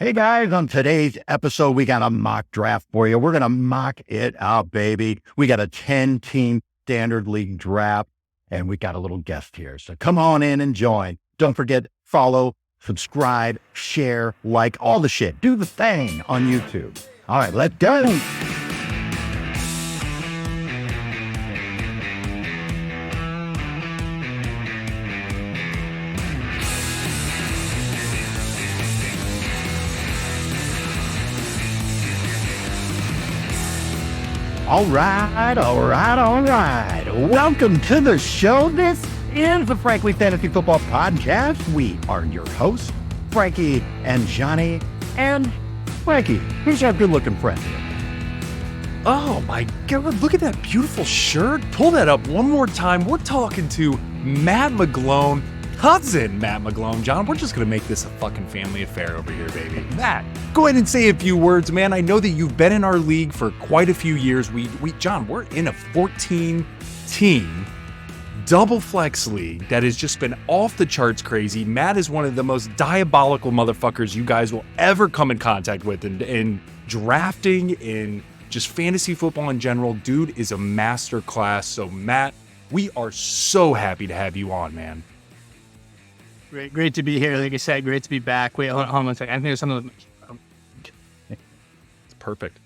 Hey guys, on today's episode, we got a mock draft for you. We're going to mock it out, baby. We got a 10-team standard league draft, and we got a little guest here. So come on in and join. Don't forget, follow, subscribe, share, like, all the shit. Do the thing on YouTube. All right, let's go. All right. Welcome to the show. This is the Frankly Fantasy Football Podcast. We are your hosts, Frankie and Johnny. And Frankie, who's our good-looking friend here? Oh my God, look at that beautiful shirt. Pull that up one more time. We're talking to Matt McGlone, cousin Matt McGlone. John, we're just going to make this a fucking family affair over here, baby. Matt, go ahead and say a few words, man. I know that you've been in our league for quite a few years. John, we're in a 14-team double flex league that has just been off the charts crazy. Matt is one of the most diabolical motherfuckers you guys will ever come in contact with in drafting, in just fantasy football in general. Dude is a master class. So Matt, we are so happy to have you on, man. Great to be here. Like I said, great to be back. Wait, hold on one second. I think there's something. It's perfect.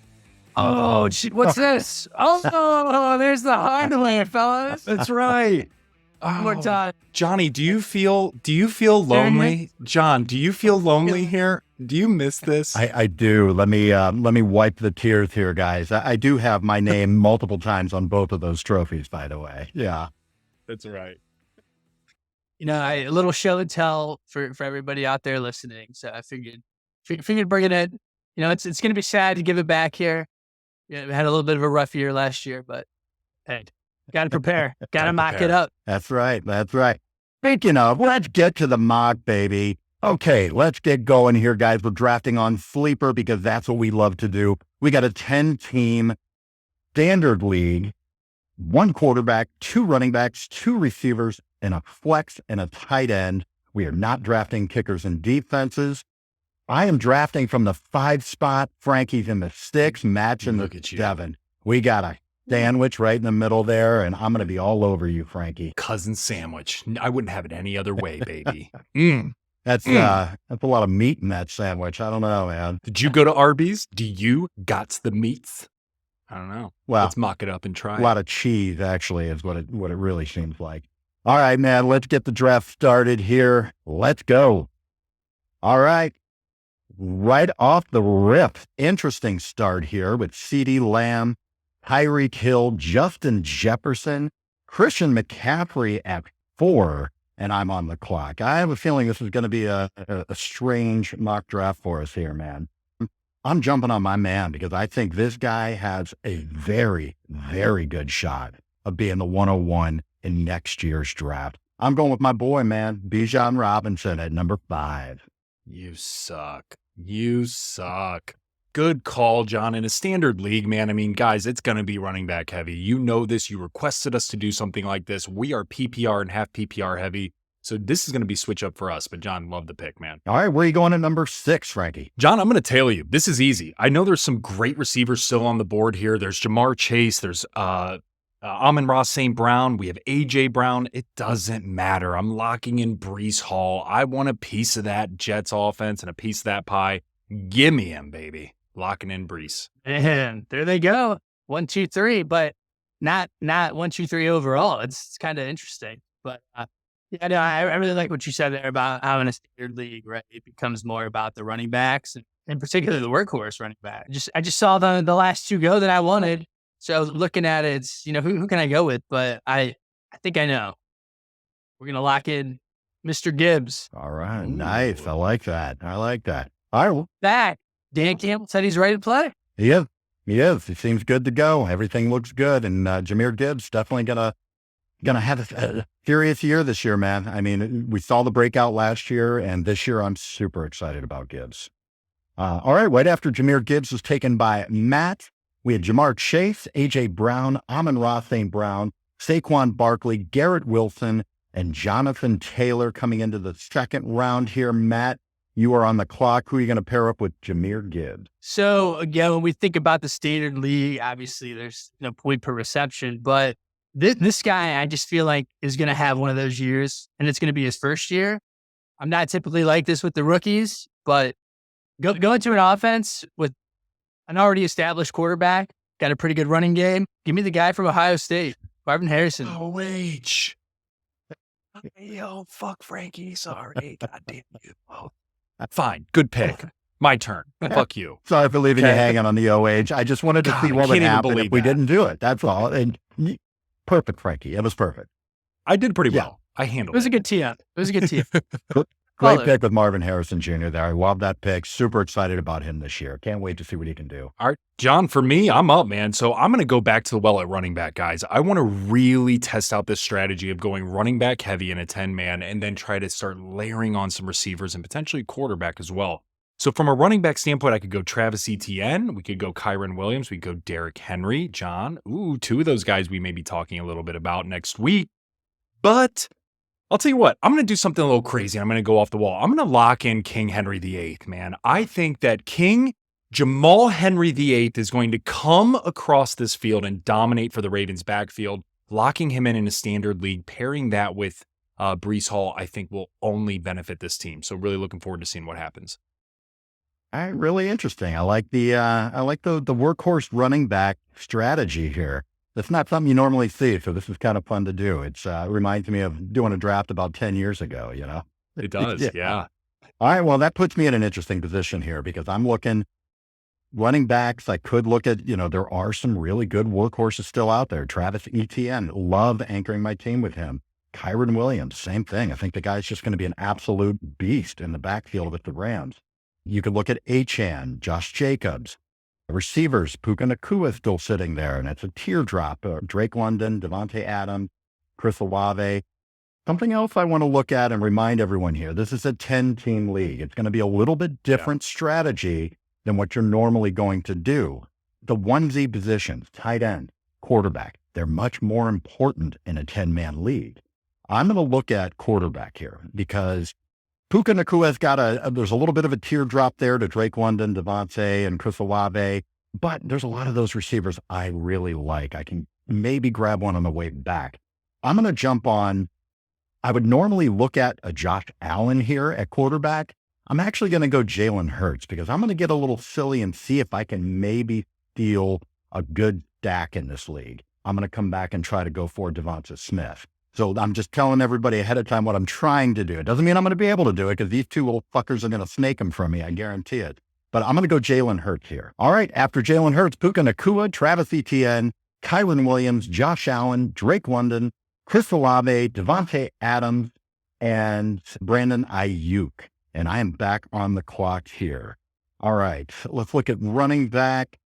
Oh, what's this? Oh, there's the hardware, fellas. That's right. One more time. Johnny, do you feel lonely? John, do you feel lonely here? Do you miss this? I do. Let me wipe the tears here, guys. I do have my name multiple times on both of those trophies, by the way. Yeah. That's right. You know, a little show and tell for everybody out there listening. So I figured bring it in. You know, it's going to be sad to give it back here. Yeah, we had a little bit of a rough year last year, but hey, got to prepare. Got to mock it up. That's right. Speaking of, let's get to the mock, baby. Okay, let's get going here, guys. We're drafting on Sleeper because that's what we love to do. We got a 10-team standard league, 1 quarterback, 2 running backs, 2 receivers, and a flex and a tight end. We are not drafting kickers and defenses. I am drafting from the 5 spot. Frankie's in the 6, Matt's in the 7. We got a sandwich right in the middle there, and I'm going to be all over you, Frankie. Cousin sandwich. I wouldn't have it any other way, baby. That's a lot of meat in that sandwich. I don't know, man. Did you go to Arby's? Do you got the meats? I don't know. Well, let's mock it up and try. A lot of cheese, actually, is what it really seems like. All right, man, let's get the draft started here. Let's go. All right. Right off the rip, interesting start here with CeeDee Lamb, Tyreek Hill, Justin Jefferson, Christian McCaffrey at 4, and I'm on the clock. I have a feeling this is going to be a strange mock draft for us here, man. I'm jumping on my man because I think this guy has a very, very good shot of being the 101 in next year's draft. I'm going with my boy, man, Bijan Robinson at number 5. You suck. Good call, John. In a standard league, man, I mean, guys, it's going to be running back heavy. You know this. You requested us to do something like this. We are PPR and half PPR heavy. So this is going to be switch up for us. But John, love the pick, man. All right, where are you going at number 6, Frankie? John, I'm going to tell you, this is easy. I know there's some great receivers still on the board here. There's Jamar Chase. There's Amon-Ra St. Brown. We have A.J. Brown. It doesn't matter. I'm locking in Breece Hall. I want a piece of that Jets offense and a piece of that pie. Give me him, baby. Locking in Breece. And there they go. 1, 2, 3, but not 1, 2, 3 overall. It's kind of interesting. But yeah, no, I really like what you said there about how in a standard league, right, it becomes more about the running backs and in particular the workhorse running back. I just saw the last 2 go that I wanted. So I was looking at it, it's, who can I go with? But I think I know. We're going to lock in Mr. Gibbs. All right. Ooh. Nice. I like that. All right. Back. Dan Campbell said he's ready to play. He is. He seems good to go. Everything looks good. And Jamyr Gibbs definitely going to have a serious year this year, man. I mean, we saw the breakout last year, and this year I'm super excited about Gibbs. All right. After Jamyr Gibbs was taken by Matt, we had Jamar Chase, A.J. Brown, Amon-Ra St. Brown, Saquon Barkley, Garrett Wilson, and Jonathan Taylor coming into the second round here. Matt, You are on the clock. Who are you going to pair up with Jamyr Gibbs? So again, when we think about the standard league, obviously there's no point per reception, but this guy, I just feel like is going to have one of those years, and it's going to be his first year. I'm not typically like this with the rookies, but go into an offense with an already established quarterback, got a pretty good running game. Give me the guy from Ohio State, Marvin Harrison. OH. Yo, fuck Frankie. Sorry. God damn you. Oh. Fine. Good pick. My turn. Fuck you. Sorry for leaving you hanging on the OH. I just wanted to see what would happen if we didn't do it. That's all. And perfect, Frankie. It was perfect. I did pretty well. I handled it. It was a good tee up. Great pick with Marvin Harrison Jr. there. I love that pick. Super excited about him this year. Can't wait to see what he can do. All right, John, for me, I'm up, man. So I'm going to go back to the well at running back, guys. I want to really test out this strategy of going running back heavy in a 10-man and then try to start layering on some receivers and potentially quarterback as well. So from a running back standpoint, I could go Travis Etienne. We could go Kyren Williams. We could go Derrick Henry. John, two of those guys we may be talking a little bit about next week. But I'll tell you what, I'm going to do something a little crazy. I'm going to go off the wall. I'm going to lock in King Henry VIII, man. I think that King Jamal Henry VIII is going to come across this field and dominate for the Ravens backfield. Locking him in a standard league, pairing that with Breece Hall, I think will only benefit this team. So really looking forward to seeing what happens. All right, really interesting. I like the workhorse running back strategy here. That's not something you normally see, so this is kind of fun to do. It reminds me of doing a draft about 10 years ago, you know? It does, yeah. All right, well, that puts me in an interesting position here because I'm looking running backs. I could look at, there are some really good workhorses still out there. Travis Etienne, love anchoring my team with him. Kyren Williams, same thing. I think the guy's just going to be an absolute beast in the backfield with the Rams. You could look at Achane, Josh Jacobs. Receivers, Puka Nacua still sitting there, and it's a teardrop. Drake London, Devontae Adams, Chris Olave. Something else I want to look at and remind everyone here, this is a 10-team league. It's going to be a little bit different strategy than what you're normally going to do. The onesie positions, tight end, quarterback, they're much more important in a 10-man league. I'm going to look at quarterback here because Puka Nacua's got there's a little bit of a teardrop there to Drake London, Devontae, and Chris Olave, but there's a lot of those receivers I really like. I can maybe grab one on the way back. I'm going to jump on, I would normally look at a Josh Allen here at quarterback. I'm actually going to go Jalen Hurts because I'm going to get a little silly and see if I can maybe steal a good stack in this league. I'm going to come back and try to go for Devonta Smith. So I'm just telling everybody ahead of time what I'm trying to do. It doesn't mean I'm going to be able to do it because these two little fuckers are going to snake them from me. I guarantee it. But I'm going to go Jalen Hurts here. All right. After Jalen Hurts, Puka Nacua, Travis Etienne, Kyren Williams, Josh Allen, Drake London, Chris Olave, Devontae Adams, and Brandon Ayuk. And I am back on the clock here. All right. Let's look at running back.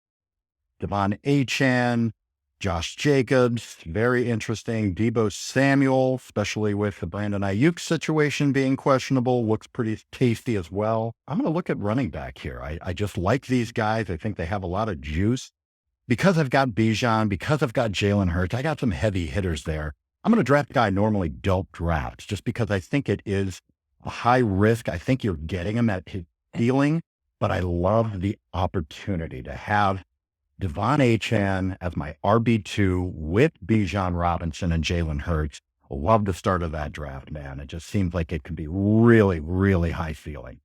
Devon Achane, Josh Jacobs, very interesting. Deebo Samuel, especially with the Brandon Ayuk situation being questionable, looks pretty tasty as well. I'm going to look at running back here. I just like these guys. I think they have a lot of juice. Because I've got Bijan, because I've got Jalen Hurts, I got some heavy hitters there. I'm going to draft a guy I normally don't draft just because I think it is a high risk. I think you're getting him at his ceiling, but I love the opportunity to have Devon Achane as my RB2 with Bijan Robinson and Jalen Hurts. Love the start of that draft, man. It just seems like it could be really, really high ceiling.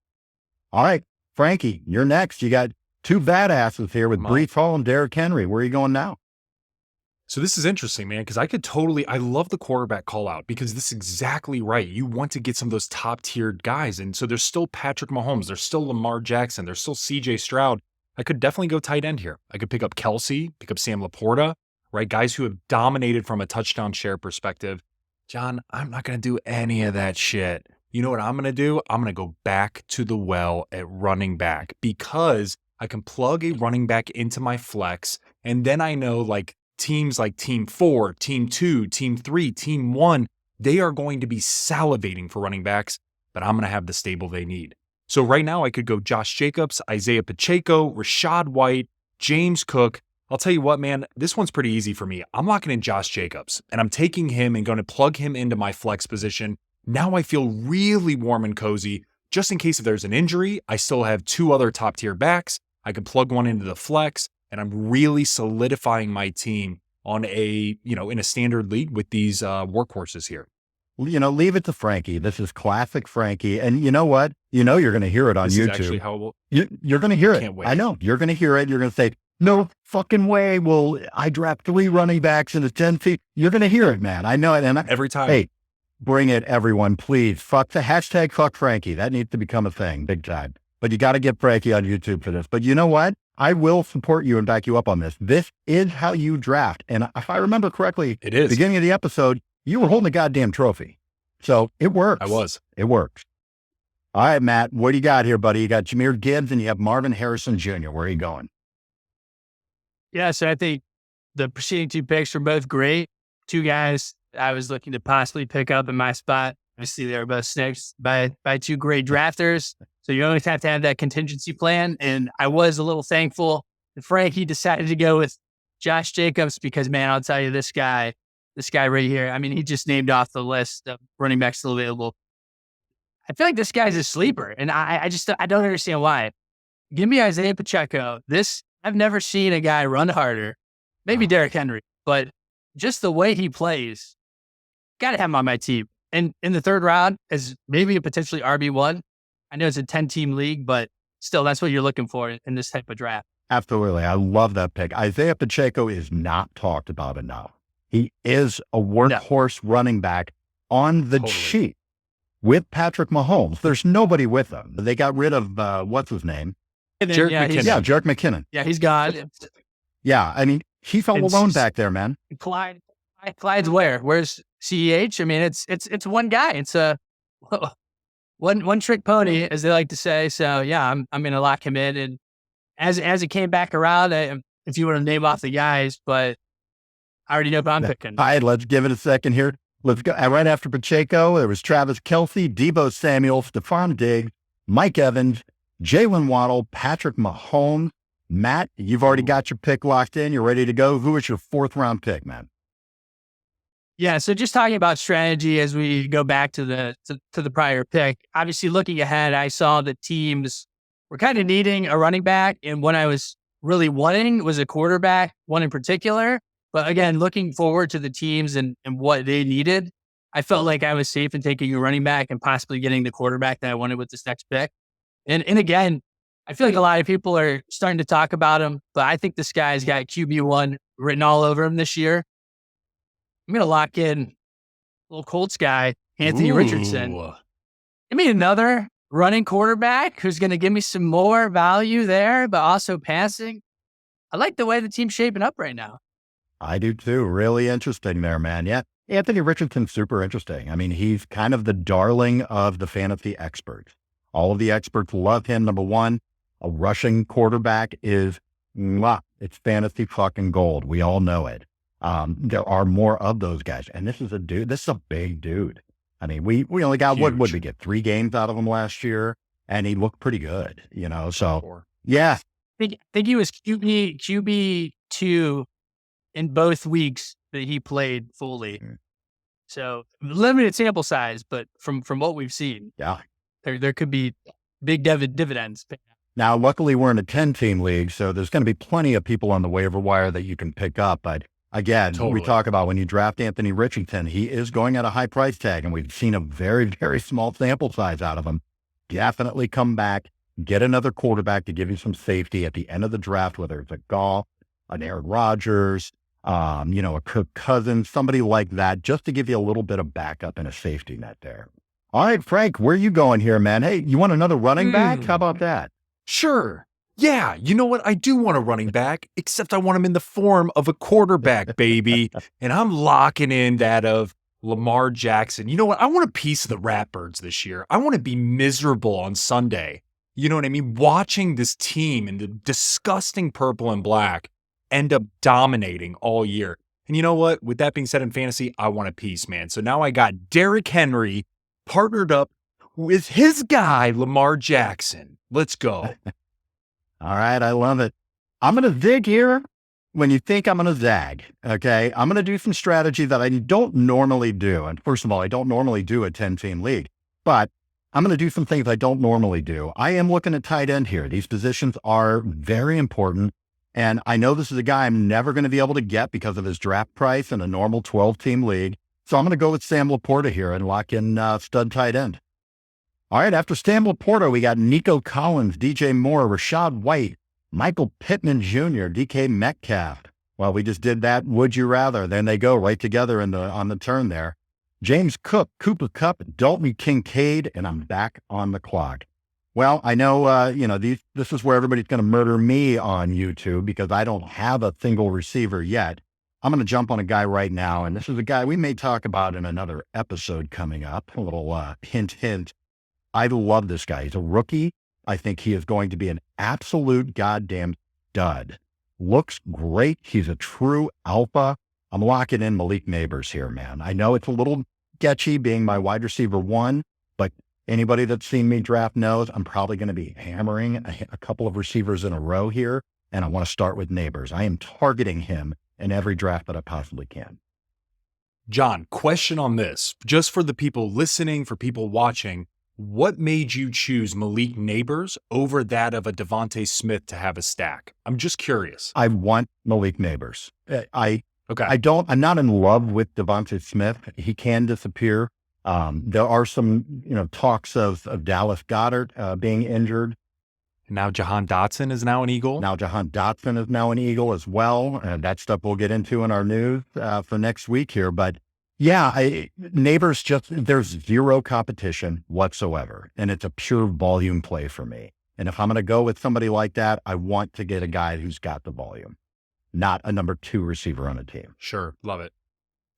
All right, Frankie, you're next. You got two badasses here with Breece Hall and Derrick Henry. Where are you going now? So this is interesting, man, because I love the quarterback call out because this is exactly right. You want to get some of those top tiered guys. And so there's still Patrick Mahomes. There's still Lamar Jackson. There's still CJ Stroud. I could definitely go tight end here. I could pick up Kelsey, pick up Sam Laporta, right? Guys who have dominated from a touchdown share perspective. John, I'm not going to do any of that shit. You know what I'm going to do? I'm going to go back to the well at running back because I can plug a running back into my flex. And then I know like teams like team 4, team 2, team 3, team 1, they are going to be salivating for running backs, but I'm going to have the stable they need. So right now I could go Josh Jacobs, Isaiah Pacheco, Rashad White, James Cook. I'll tell you what, man, this one's pretty easy for me. I'm locking in Josh Jacobs and I'm taking him and going to plug him into my flex position. Now I feel really warm and cozy. just in case if there's an injury, I still have 2 other top tier backs. I can plug one into the flex, and I'm really solidifying my team on in a standard league with these workhorses here. Leave it to Frankie. This is classic Frankie. And you know what? You're going to hear it on This YouTube. is actually how we'll, You're going to hear it. Can't wait. I know. You're going to hear it. You're going to say, no fucking way will I draft 3 running backs in the 10 feet. You're going to hear it, man. I know it. And every time. Hey, bring it, everyone, please. Fuck the hashtag fuck Frankie. That needs to become a thing big time. But you got to get Frankie on YouTube for this. But you know what? I will support you and back you up on this. This is how you draft. And if I remember correctly, It is. beginning of the episode, you were holding a goddamn trophy. So it works. I was. It works. All right, Matt, what do you got here, buddy? You got Jamyr Gibbs and you have Marvin Harrison Jr. Where are you going? Yeah, so I think the preceding 2 picks were both great. 2 guys I was looking to possibly pick up in my spot. Obviously, they were both snakes by 2 great drafters. So you always have to have that contingency plan. And I was a little thankful that Frankie decided to go with Josh Jacobs because, man, I'll tell you, this guy right here, I mean, he just named off the list of running backs still available. I feel like this guy's a sleeper, and I don't understand why. Give me Isaiah Pacheco. I've never seen a guy run harder. Maybe Derrick Henry, but just the way he plays, got to have him on my team. And in the 3rd round, as maybe a potentially RB1, I know it's a 10-team league, but still, that's what you're looking for in this type of draft. Absolutely. I love that pick. Isaiah Pacheco is not talked about enough. He is a workhorse running back on the sheet with Patrick Mahomes. There's nobody with them. They got rid of, what's his name? Jerick McKinnon. Yeah, Jerick McKinnon. Yeah, he's gone. Yeah, I mean, he felt alone back there, man. Clyde's where? Where's CEH? I mean, it's one guy. It's a one trick pony, as they like to say. So yeah, I'm gonna lock him in. And as it came back around, if you want to name off the guys, but I already know who I'm picking. All right, let's give it a second here. Let's go. Right after Pacheco, there was Travis Kelce, Deebo Samuel, Stephon Diggs, Mike Evans, Jalen Waddle, Patrick Mahomes. Matt, you've already got your pick locked in. You're ready to go. Who is your 4th round pick, man? Yeah, so just talking about strategy as we go back to the prior pick. Obviously, looking ahead, I saw the teams were kind of needing a running back, and what I was really wanting was a quarterback, one in particular. But again, looking forward to the teams and what they needed, I felt like I was safe in taking a running back and possibly getting the quarterback that I wanted with this next pick. And again, I feel like a lot of people are starting to talk about him, but I think this guy's got QB1 written all over him this year. I'm going to lock in a little Colts guy, Anthony Richardson. Give me another running quarterback who's going to give me some more value there, but also passing. I like the way the team's shaping up right now. I do too. Really interesting there, man. Yeah. Anthony Richardson's super interesting. I mean, he's kind of the darling of the fantasy experts. All of the experts love him. Number one, a rushing quarterback is, it's fantasy fucking gold. We all know it. There are more of those guys. And this is a big dude. I mean, we only got, what would we get? 3 games out of him last year, and he looked pretty good, so yeah. I think he was QB2 in both weeks that he played fully. So limited sample size, but from what we've seen, there could be big dividends. Now, luckily we're in a 10-team league, so there's going to be plenty of people on the waiver wire that you can pick up. But again, we talk about when you draft Anthony Richardson, he is going at a high price tag, and we've seen a very, very small sample size out of him. Definitely come back, get another quarterback to give you some safety at the end of the draft, whether it's a Goff, an Aaron Rodgers, a Kirk Cousins, somebody like that, just to give you a little bit of backup and a safety net there. All right, Frank, where are you going here, man? Hey, you want another running back? How about that? Sure. Yeah, you know what? I do want a running back, except I want him in the form of a quarterback, baby. And I'm locking in that of Lamar Jackson. You know what? I want a piece of the Ratbirds this year. I want to be miserable on Sunday. You know what I mean? Watching this team in the disgusting purple and black end up dominating all year. And you know what? With that being said, in fantasy, I want a piece, man. So now I got Derrick Henry partnered up with his guy, Lamar Jackson. Let's go. All right, I love it. I'm going to zig here when you think I'm going to zag, okay? I'm going to do some strategy that I don't normally do. And first of all, I don't normally do a 10-team league, but I'm going to do some things I don't normally do. I am looking at tight end here. These positions are very important. And I know this is a guy I'm never going to be able to get because of his draft price in a normal 12-team league. So I'm going to go with Sam Laporta here and lock in stud tight end. All right, after Sam Laporta, we got Nico Collins, DJ Moore, Rashad White, Michael Pittman Jr., DK Metcalf. Well, we just did that. Would you rather? Then they go right together on the turn there. James Cook, Cooper Kupp, Dalton Kincaid, and I'm back on the clock. Well, I know, this is where everybody's going to murder me on YouTube because I don't have a single receiver yet. I'm going to jump on a guy right now, and this is a guy we may talk about in another episode coming up. A little hint, hint. I love this guy. He's a rookie. I think he is going to be an absolute goddamn stud. Looks great. He's a true alpha. I'm locking in Malik Nabers here, man. I know it's a little sketchy being my wide receiver one, but anybody that's seen me draft knows I'm probably going to be hammering a couple of receivers in a row here, and I want to start with Nabers. I am targeting him in every draft that I possibly can. John, question on this, just for the people listening, for people watching. What made you choose Malik Nabers over that of a Devontae Smith to have a stack? I'm just curious. I want Malik Nabers. Okay. I'm not in love with Devontae Smith. He can disappear. There are some, talks of Dallas Goedert being injured. Now Jahan Dotson is now an Eagle. Now Jahan Dotson is now an Eagle as well. That stuff we'll get into in our news for next week here. But yeah, Nabers there's zero competition whatsoever. And it's a pure volume play for me. And if I'm going to go with somebody like that, I want to get a guy who's got the volume, not a number 2 receiver on a team. Sure. Love it.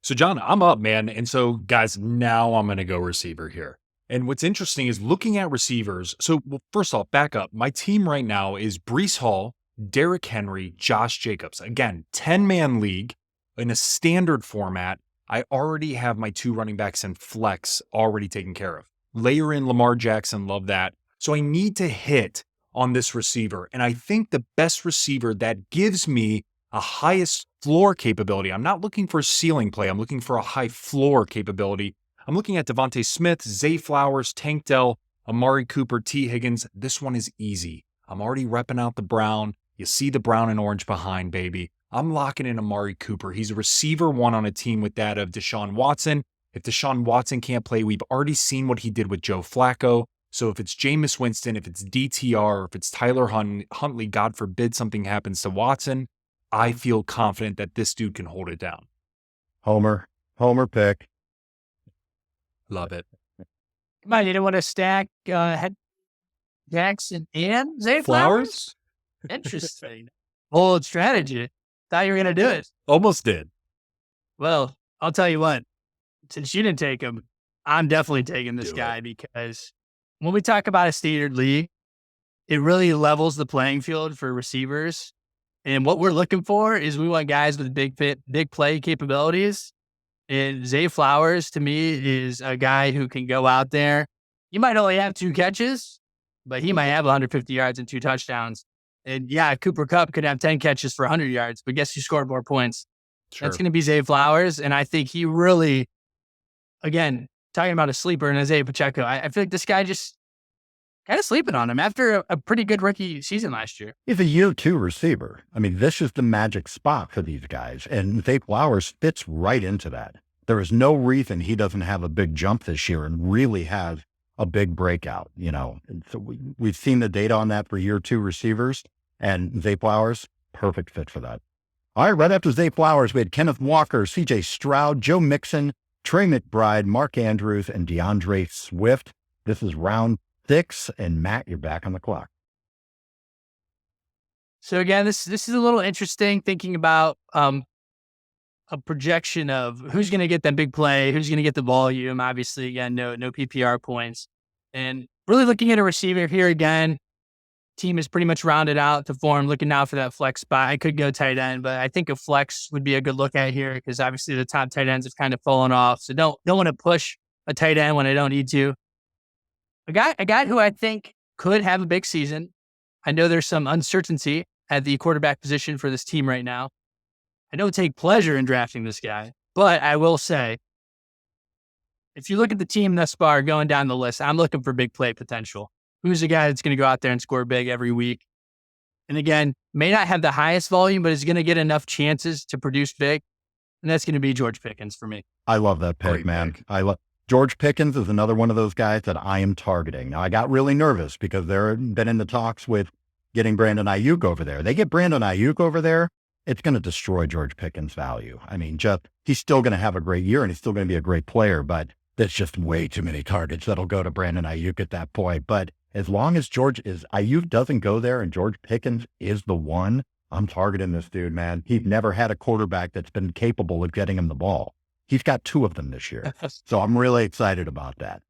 So John, I'm up, man. And so guys, now I'm going to go receiver here. And what's interesting is looking at receivers. So first off, back up. My team right now is Breece Hall, Derrick Henry, Josh Jacobs. Again, 10-man league in a standard format. I already have my 2 running backs in flex already taken care of. Layer in Lamar Jackson, love that. So I need to hit on this receiver. And I think the best receiver that gives me a highest floor capability. I'm not looking for a ceiling play. I'm looking for a high floor capability. I'm looking at Devontae Smith, Zay Flowers, Tank Dell, Amari Cooper, T. Higgins. This one is easy. I'm already repping out the brown. You see the brown and orange behind, baby. I'm locking in Amari Cooper. He's a receiver one on a team with that of Deshaun Watson. If Deshaun Watson can't play, we've already seen what he did with Joe Flacco. So if it's Jameis Winston, if it's DTR, or if it's Tyler Huntley, God forbid something happens to Watson, I feel confident that this dude can hold it down. Homer pick. Love it. Come on, you didn't want to stack Jackson and Zay Flowers? Interesting. Bold strategy. Thought you were going to do it. Almost did. Well, I'll tell you what. Since you didn't take him, I'm definitely taking this guy because when we talk about a standard league, it really levels the playing field for receivers. And what we're looking for is we want guys with big play capabilities. And Zay Flowers, to me, is a guy who can go out there. He might only have 2 catches, but he might have 150 yards and 2 touchdowns. And yeah, Cooper Kupp could have 10 catches for 100 yards, but guess who scored more points? Sure. That's going to be Zay Flowers. And I think he really, again, talking about a sleeper in Isaiah Pacheco, I feel like this guy just kind of sleeping on him after a pretty good rookie season last year. He's a year 2 receiver. I mean, this is the magic spot for these guys. And Zay Flowers fits right into that. There is no reason he doesn't have a big jump this year and really have a big breakout, And so we've seen the data on that for year 2 receivers, and Zay Flowers, perfect fit for that. All right, right after Zay Flowers, we had Kenneth Walker, C.J. Stroud, Joe Mixon, Trey McBride, Mark Andrews, and DeAndre Swift. This is round 6, and Matt, you're back on the clock. So again, this is a little interesting thinking about a projection of who's going to get that big play, who's going to get the volume. Obviously, again, no PPR points. And really looking at a receiver here again, team is pretty much rounded out to form, looking now for that flex spot. I could go tight end, but I think a flex would be a good look at here because obviously the top tight ends have kind of fallen off. So don't want to push a tight end when I don't need to. A guy who I think could have a big season. I know there's some uncertainty at the quarterback position for this team right now. I don't take pleasure in drafting this guy, but I will say if you look at the team thus far going down the list, I'm looking for big play potential. Who's the guy that's going to go out there and score big every week? And again, may not have the highest volume, but is going to get enough chances to produce big. And that's going to be George Pickens for me. I love that pick, Great man. pick. George Pickens is another one of those guys that I am targeting. Now, I got really nervous because they're been in the talks with getting Brandon Ayuk over there. They get Brandon Ayuk over there, it's going to destroy George Pickens' value. I mean, he's still going to have a great year and he's still going to be a great player, but there's just way too many targets that'll go to Brandon Ayuk at that point. But as long as Ayuk doesn't go there and George Pickens is the one, I'm targeting this dude, man. He's never had a quarterback that's been capable of getting him the ball. He's got 2 of them this year. So I'm really excited about that.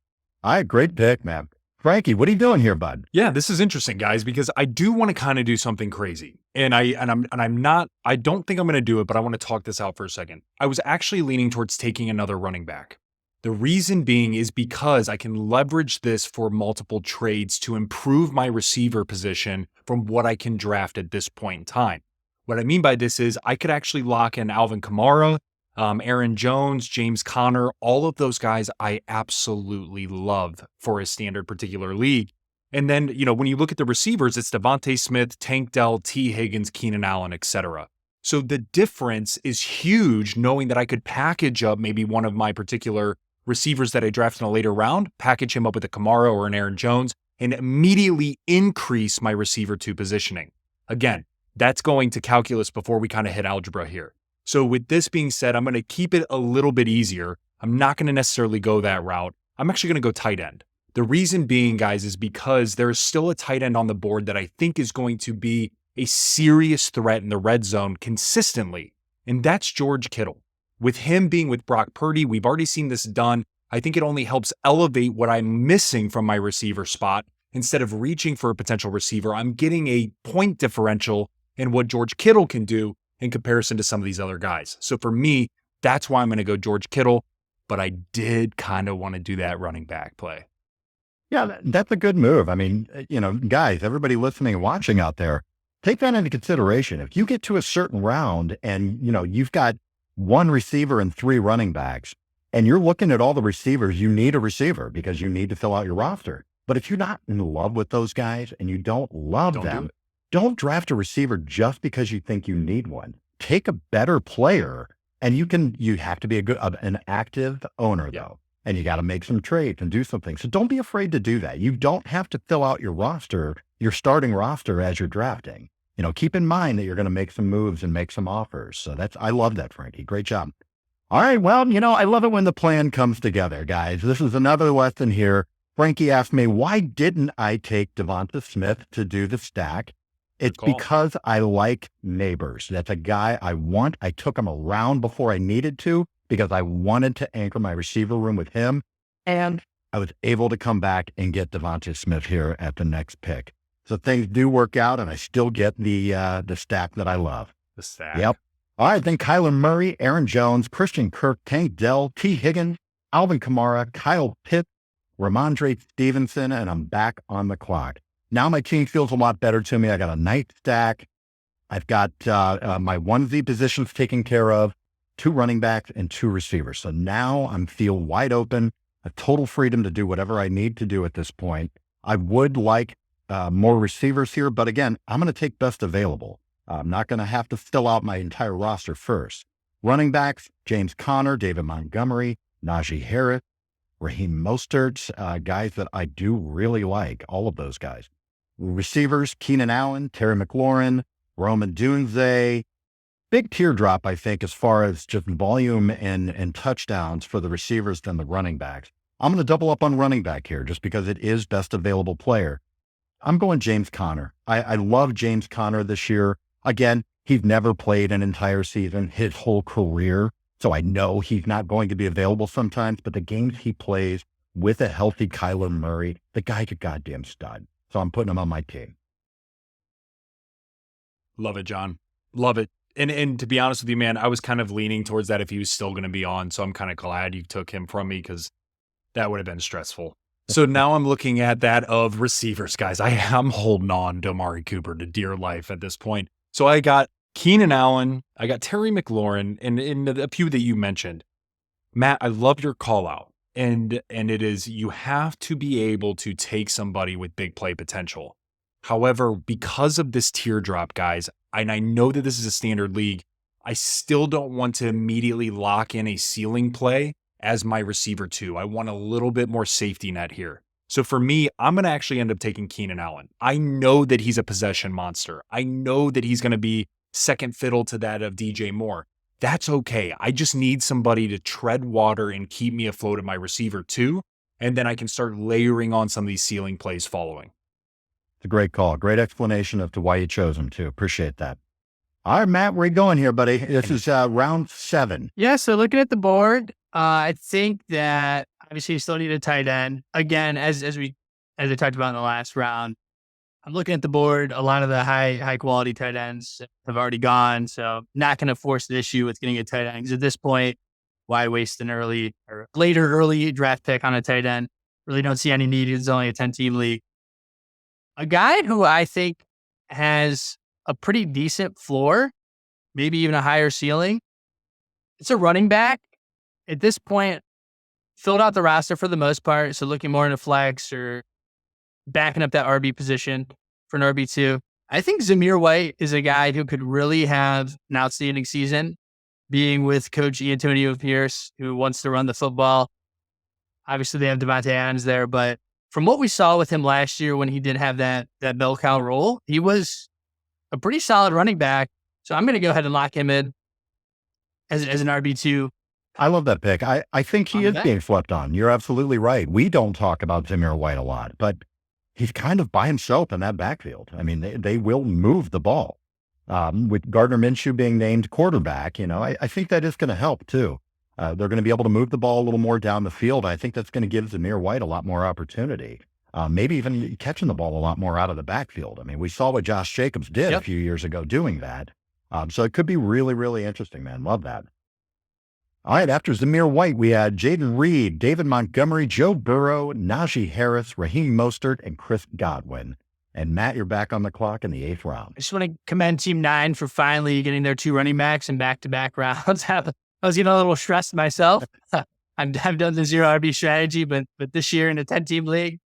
All right, great pick, man. Frankie, what are you doing here, bud? Yeah, this is interesting, guys, because I do want to kind of do something crazy. I don't think I'm going to do it, but I want to talk this out for a second. I was actually leaning towards taking another running back. The reason being is because I can leverage this for multiple trades to improve my receiver position from what I can draft at this point in time. What I mean by this is I could actually lock in Alvin Kamara, Aaron Jones, James Conner, all of those guys I absolutely love for a standard particular league. And then, when you look at the receivers, it's Devontae Smith, Tank Dell, T. Higgins, Keenan Allen, etc. So the difference is huge knowing that I could package up maybe one of my particular receivers that I drafted in a later round, package him up with a Kamara or an Aaron Jones, and immediately increase my receiver 2 positioning. Again, that's going to calculus before we kind of hit algebra here. So with this being said, I'm going to keep it a little bit easier. I'm not going to necessarily go that route. I'm actually going to go tight end. The reason being, guys, is because there is still a tight end on the board that I think is going to be a serious threat in the red zone consistently, and that's George Kittle. With him being with Brock Purdy, we've already seen this done. I think it only helps elevate what I'm missing from my receiver spot. Instead of reaching for a potential receiver, I'm getting a point differential in what George Kittle can do in comparison to some of these other guys. So for me, that's why I'm going to go George Kittle, but I did kind of want to do that running back play. Yeah, that's a good move. I mean, guys, everybody listening and watching out there, take that into consideration. If you get to a certain round and, you've got 1 receiver and 3 running backs, and you're looking at all the receivers, you need a receiver because you need to fill out your roster. But if you're not in love with those guys and you don't love them, don't draft a receiver just because you think you need one. Take a better player, and you have to be an active owner though, and you got to make some trades and do something. So don't be afraid to do that. You don't have to fill out your starting roster as you're drafting. Keep in mind that you're going to make some moves and make some offers. So I love that, Frankie. Great job. All right. Well, I love it when the plan comes together, guys. This is another lesson here. Frankie asked me, why didn't I take Devonta Smith to do the stack? It's because I like Nabers. That's a guy I want. I took him around before I needed to because I wanted to anchor my receiver room with him. And I was able to come back and get Devonta Smith here at the next pick. So things do work out, and I still get the stack that I love. The stack. Yep. All right, then Kyler Murray, Aaron Jones, Christian Kirk, Tank Dell, T. Higgins, Alvin Kamara, Kyle Pitts, Ramondre Stevenson, and I'm back on the clock. Now my team feels a lot better to me. I got a nice stack. I've got my 1Z positions taken care of, 2 running backs and 2 receivers. So now I'm feel wide open, a total freedom to do whatever I need to do at this point. I would like more receivers here, but again, I'm going to take best available. I'm not going to have to fill out my entire roster first. Running backs, James Conner, David Montgomery, Najee Harris, Raheem Mostert, guys that I do really like, all of those guys. Receivers, Keenan Allen, Terry McLaurin, Roman Dunze. Big teardrop, I think, as far as just volume and touchdowns for the receivers than the running backs. I'm going to double up on running back here just because it is best available player. I'm going James Conner. I love James Conner this year. Again, he's never played an entire season, his whole career. So I know he's not going to be available sometimes, but the games he plays with a healthy Kyler Murray, the guy's a goddamn stud. So I'm putting him on my team. Love it, John. Love it. And to be honest with you, man, I was kind of leaning towards that if he was still going to be on. So I'm kind of glad you took him from me because that would have been stressful. So now I'm looking at that of receivers, guys. I am holding on to Amari Cooper to dear life at this point. So I got Keenan Allen, I got Terry McLaurin, and a few that you mentioned. Matt, I love your call out. And it is, you have to be able to take somebody with big play potential. However, because of this teardrop, guys, and I know that this is a standard league, I still don't want to immediately lock in a ceiling play as my receiver 2. I want a little bit more safety net here. So for me, I'm going to actually end up taking Keenan Allen. I know that he's a possession monster. I know that he's going to be second fiddle to that of DJ Moore. That's okay. I just need somebody to tread water and keep me afloat at my receiver 2. And then I can start layering on some of these ceiling plays following. It's a great call. Great explanation as to why you chose him too. Appreciate that. All right, Matt, where are you going here, buddy? This is round 7. Yeah, so looking at the board, I think that obviously you still need a tight end. Again, as I talked about in the last round, I'm looking at the board. A lot of the high quality tight ends have already gone, so not going to force the issue with getting a tight end. Because at this point, why waste an early draft pick on a tight end? Really don't see any need. It's only a 10-team league. A guy who I think has a pretty decent floor, maybe even a higher ceiling. It's a running back. At this point, filled out the roster for the most part, so looking more into flex or backing up that RB position for an RB2. I think Jamyr White is a guy who could really have an outstanding season, being with Coach Antonio Pierce, who wants to run the football. Obviously, they have Devontae Adams there, but from what we saw with him last year when he did have that bell cow role, he was a pretty solid running back. So I'm going to go ahead and lock him in as an RB2. I love that pick. I think he is being slept on. You're absolutely right. We don't talk about Jamyr White a lot, but he's kind of by himself in that backfield. I mean, they will move the ball. With Gardner Minshew being named quarterback, I think that is going to help too. They're going to be able to move the ball a little more down the field. I think that's going to give Jamyr White a lot more opportunity. Maybe even catching the ball a lot more out of the backfield. I mean, we saw what Josh Jacobs did a few years ago doing that. So it could be really, really interesting, man. Love that. All right, after Jamyr White, we had Jaden Reed, David Montgomery, Joe Burrow, Najee Harris, Raheem Mostert, and Chris Godwin. And Matt, you're back on the clock in the 8th round. I just want to commend Team 9 for finally getting their 2 running backs in back-to-back rounds. I was getting a little stressed myself. I've done the 0 RB strategy, but this year in a 10-team league,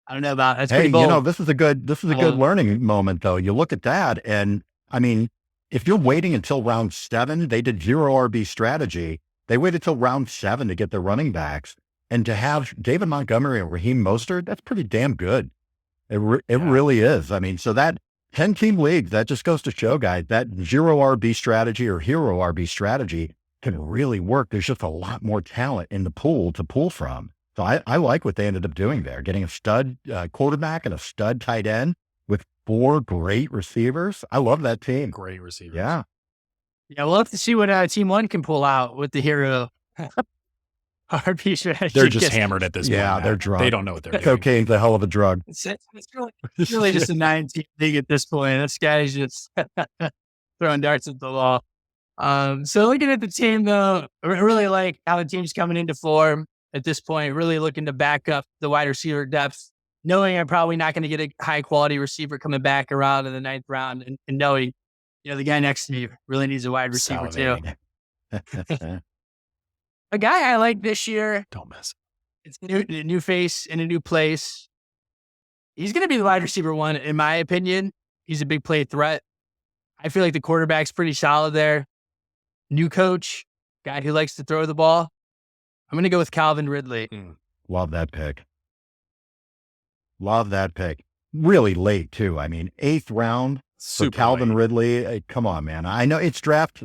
I don't know about it. That's pretty bold. This is a good learning moment, though. You look at that, and I mean, if you're waiting until round 7, they did 0 RB strategy. They waited till round 7 to get their running backs, and to have David Montgomery and Raheem Mostert, that's pretty damn good. It really is. I mean, so that 10-team league, that just goes to show, guys, that 0 RB strategy or hero RB strategy can really work. There's just a lot more talent in the pool to pull from. So I like what they ended up doing there, getting a stud quarterback and a stud tight end with 4 great receivers. I love that team. Great receivers. Yeah. Yeah, we'll have to see what Team 1 can pull out with the hero RB strategy. They're just hammered at this point. Yeah, they're drunk. They don't know what they're doing. Cocaine's a hell of a drug. It's really just a 9-team league at this point. This guy's just throwing darts at the wall. So looking at the team, though, I really like how the team's coming into form at this point, really looking to back up the wide receiver depth, knowing I'm probably not going to get a high-quality receiver coming back around in the 9th round, and knowing the guy next to me really needs a wide receiver too. A guy I like this year. Don't miss. It's a new face in a new place. He's going to be the wide receiver 1, in my opinion. He's a big play threat. I feel like the quarterback's pretty solid there. New coach, guy who likes to throw the ball. I'm going to go with Calvin Ridley. Love that pick. Really late too. I mean, 8th round. Super for Calvin late. Ridley, come on, man. I know it's draft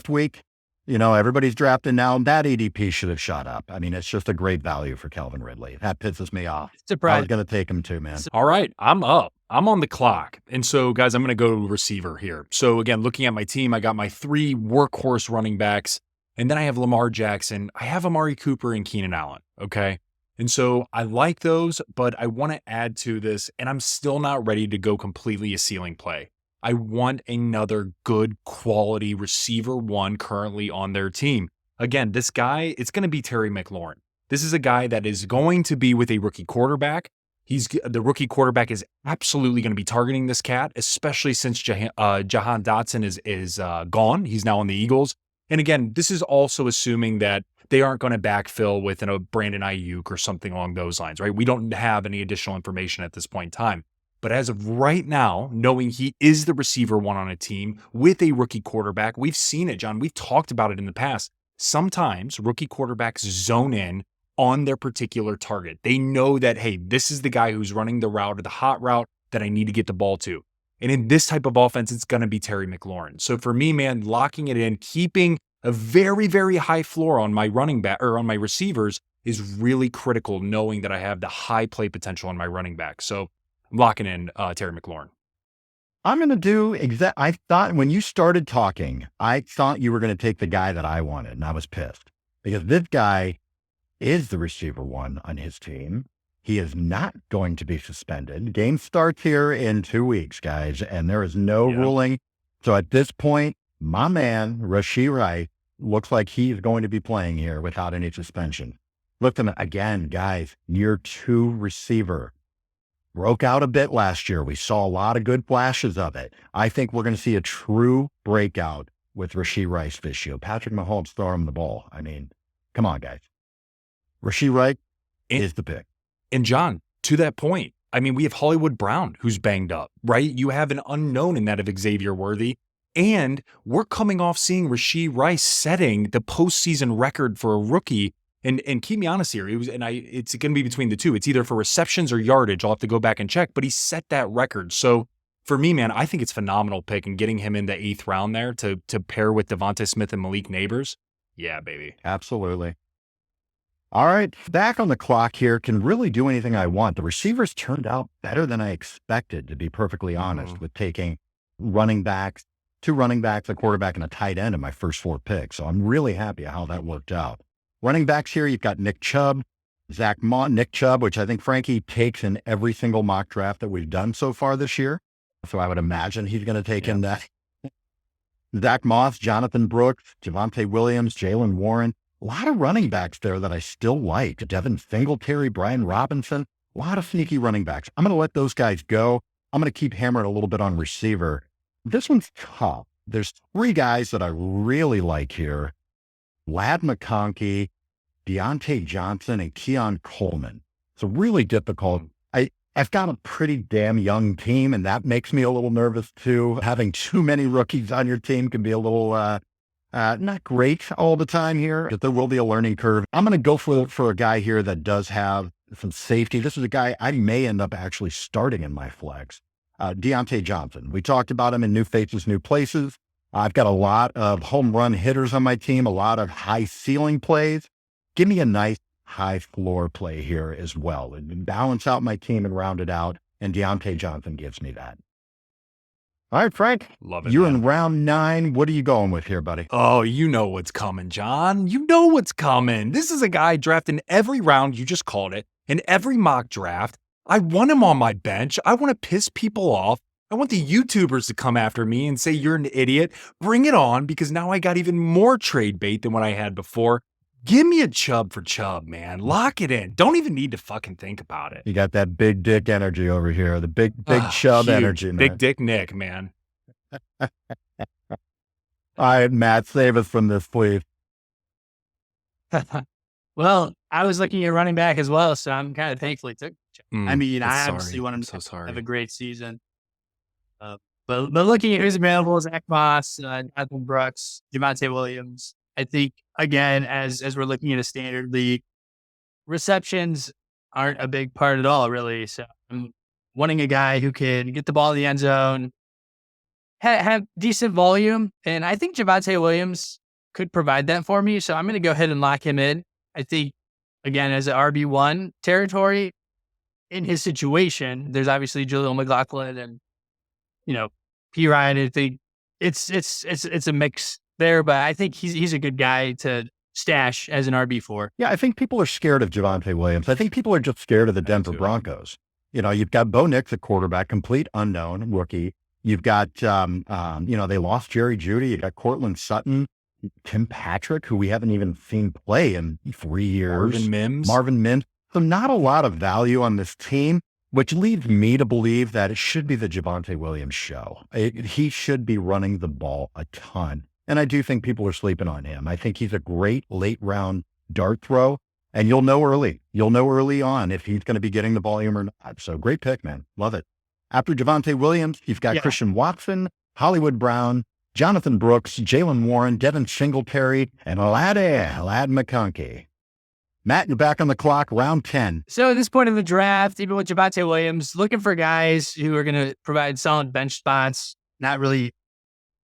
week. Everybody's drafting now. That ADP should have shot up. I mean, it's just a great value for Calvin Ridley. That pisses me off. Surprise. I was going to take him too, man. All right, I'm up. I'm on the clock. And so, guys, I'm going to go receiver here. So, again, looking at my team, I got my 3 workhorse running backs, and then I have Lamar Jackson. I have Amari Cooper and Keenan Allen, okay? And so I like those, but I want to add to this, and I'm still not ready to go completely a ceiling play. I want another good quality receiver 1 currently on their team. Again, this guy, it's going to be Terry McLaurin. This is a guy that is going to be with a rookie quarterback. The rookie quarterback is absolutely going to be targeting this cat, especially since Jahan Dotson is gone. He's now on the Eagles. And again, this is also assuming that they aren't going to backfill with a Brandon Ayuk or something along those lines, right? We don't have any additional information at this point in time. But as of right now, knowing he is the receiver one on a team with a rookie quarterback, we've seen it, John. We've talked about it in the past. Sometimes rookie quarterbacks zone in on their particular target. They know that, hey, this is the guy who's running the route or the hot route that I need to get the ball to. And in this type of offense, it's going to be Terry McLaurin. So for me, man, locking it in, keeping a very, very high floor on my running back or on my receivers is really critical, knowing that I have the high play potential on my running back. So I'm locking in Terry McLaurin. I'm going to do I thought when you started talking, I thought you were going to take the guy that I wanted, and I was pissed because this guy is the receiver one on his team. He is not going to be suspended. Game starts here in 2 weeks, guys, and there is no ruling. So at this point, my man, Rashee Rice, looks like he's going to be playing here without any suspension. Look at him again, guys, year 2 receiver. Broke out a bit last year. We saw a lot of good flashes of it. I think we're going to see a true breakout with Rashee Rice this year. Patrick Mahomes throw him the ball. I mean, come on, guys. Rashee Rice is the pick. And John, to that point, I mean, we have Hollywood Brown who's banged up, right? You have an unknown in that of Xavier Worthy. And we're coming off seeing Rashee Rice setting the postseason record for a rookie. And keep me honest here, it's going to be between the two. It's either for receptions or yardage. I'll have to go back and check, but he set that record. So for me, man, I think it's a phenomenal pick, and getting him in the 8th round there to pair with Devontae Smith and Malik Nabers. Yeah, baby. Absolutely. All right, back on the clock here, can really do anything I want. The receivers turned out better than I expected, to be perfectly honest, with taking running backs, 2 running backs, a quarterback, and a tight end in my first 4 picks. So I'm really happy how that worked out. Running backs here, you've got Nick Chubb, Nick Chubb, which I think Frankie takes in every single mock draft that we've done so far this year. So I would imagine he's going to take in that. Zach Moss, Jonathan Brooks, Javonte Williams, Jalen Warren. A lot of running backs there that I still like. Devin Singletary, Brian Robinson, a lot of sneaky running backs. I'm going to let those guys go. I'm going to keep hammering a little bit on receiver. This one's tough. There's 3 guys that I really like here. Lad McConkey, Deontay Johnson, and Keon Coleman. It's really difficult. I've got a pretty damn young team, and that makes me a little nervous too. Having too many rookies on your team can be a little not great all the time here, but there will be a learning curve. I'm going to go for a guy here that does have some safety. This is a guy I may end up actually starting in my flex. Deontay Johnson. We talked about him in New Faces, New Places. I've got a lot of home run hitters on my team, a lot of high ceiling plays. Give me a nice high floor play here as well and balance out my team and round it out. And Deontay Johnson gives me that. All right, Frank, love it. You're in round 9. What are you going with here, buddy? Oh, you know what's coming, John. You know what's coming. This is a guy drafted in every round, you just called it, in every mock draft. I want him on my bench. I want to piss people off. I want the YouTubers to come after me and say you're an idiot. Bring it on, because now I got even more trade bait than what I had before. Give me a Chubb for Chubb, man. Lock it in. Don't even need to fucking think about it. You got that big dick energy over here, the big Chubb huge. energy, man. Big dick Nick, man. All right, Matt, save us from this, please. Well, I was looking at running back as well, so I'm kind of thankfully took. I mean, I obviously want him to have a great season. But looking at who's available, Zach Moss, Jonathan Brooks, Javonte Williams. I think, again, as we're looking at a standard league, receptions aren't a big part at all, really. So I'm wanting a guy who can get the ball in the end zone, have decent volume. And I think Javonte Williams could provide that for me. So I'm going to go ahead and lock him in. I think, again, as an RB1 territory, in his situation, there's obviously Jaleel McLaughlin and, P. Ryan. I think it's a mix there, but I think he's a good guy to stash as an RB4. Yeah, I think people are scared of Javonte Williams. I think people are just scared of the Denver Broncos. You've got Bo Nix at quarterback, complete unknown rookie. You've got, they lost Jerry Jeudy. You got Cortland Sutton, Tim Patrick, who we haven't even seen play in 3 years. Marvin Mims. So not a lot of value on this team, which leads me to believe that it should be the Javonte Williams show. He should be running the ball a ton. And I do think people are sleeping on him. I think he's a great late round dart throw, and you'll know early. You'll know early on if he's going to be getting the volume or not. So great pick, man. Love it. After Javonte Williams, you've got Christian Watson, Hollywood Brown, Jonathan Brooks, Jalen Warren, Devin Singletary, and Lad McConkey. Matt, you're back on the clock, round 10. So at this point in the draft, even with Javonte Williams, looking for guys who are going to provide solid bench spots. Not really,